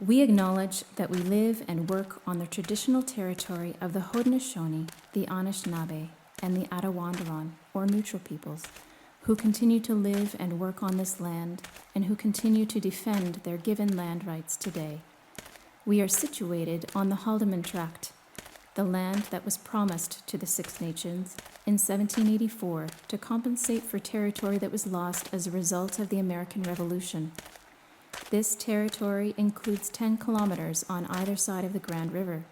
We acknowledge that we live and work on the traditional territory of the Haudenosaunee, the Anishinaabe, and the Attawandaron, or neutral peoples, who continue to live and work on this land and who continue to defend their given land rights today. We are situated on the Haldimand Tract, the land that was promised to the Six Nations in 1784 to compensate for territory that was lost as a result of the American Revolution. This territory includes 10 kilometers on either side of the Grand River.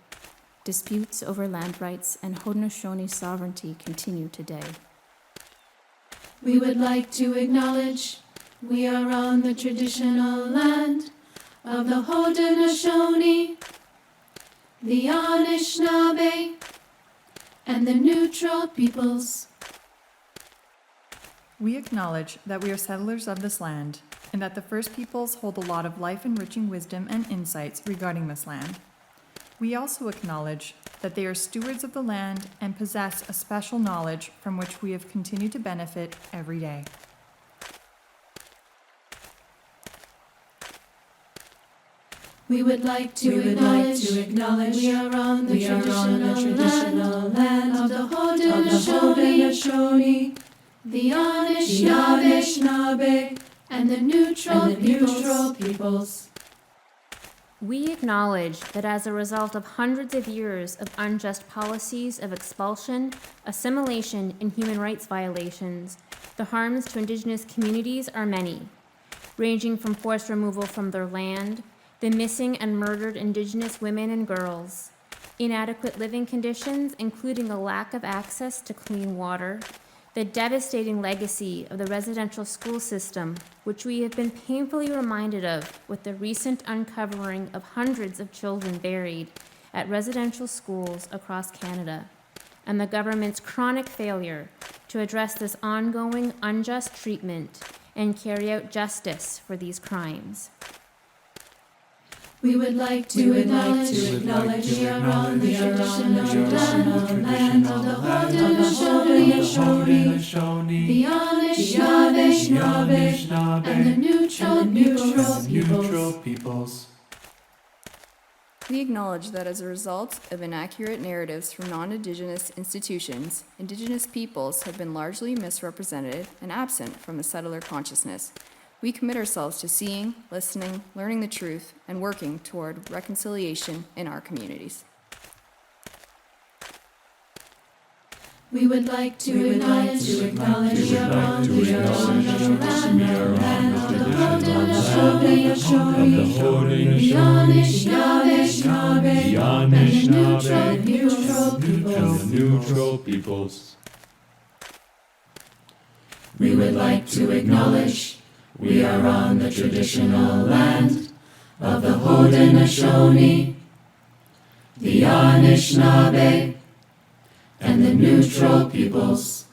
Disputes over land rights and Haudenosaunee sovereignty continue today. We would like to acknowledge we are on the traditional land of the Haudenosaunee, the Anishinaabe, and the neutral peoples. We acknowledge that we are settlers of this land, and that the First Peoples hold a lot of life-enriching wisdom and insights regarding this land. We also acknowledge that they are stewards of the land and possess a special knowledge from which we have continued to benefit every day. We would like to acknowledge we are on the traditional land of the Haudenosaunee, the Anishinaabe, and the neutral peoples. We acknowledge that as a result of hundreds of years of unjust policies of expulsion, assimilation, and human rights violations, the harms to Indigenous communities are many, ranging from forced removal from their land, the missing and murdered Indigenous women and girls, inadequate living conditions, including a lack of access to clean water, the devastating legacy of the residential school system, which we have been painfully reminded of with the recent uncovering of hundreds of children buried at residential schools across Canada, and the government's chronic failure to address this ongoing unjust treatment and carry out justice for these crimes. We would like to acknowledge we are on the traditional land of the Haudenosaunee, the Anishinaabe, and the neutral peoples. We acknowledge that as a result of inaccurate narratives from non-Indigenous institutions, Indigenous peoples have been largely misrepresented and absent from the settler consciousness. We commit ourselves to seeing, listening, learning the truth, and working toward reconciliation in our communities. We would like to acknowledge we are on the traditional land of the Haudenosaunee, the Anishinaabe, and the neutral peoples. We would like to acknowledge we are on the traditional land of the Haudenosaunee, the Anishinaabe, and the neutral peoples.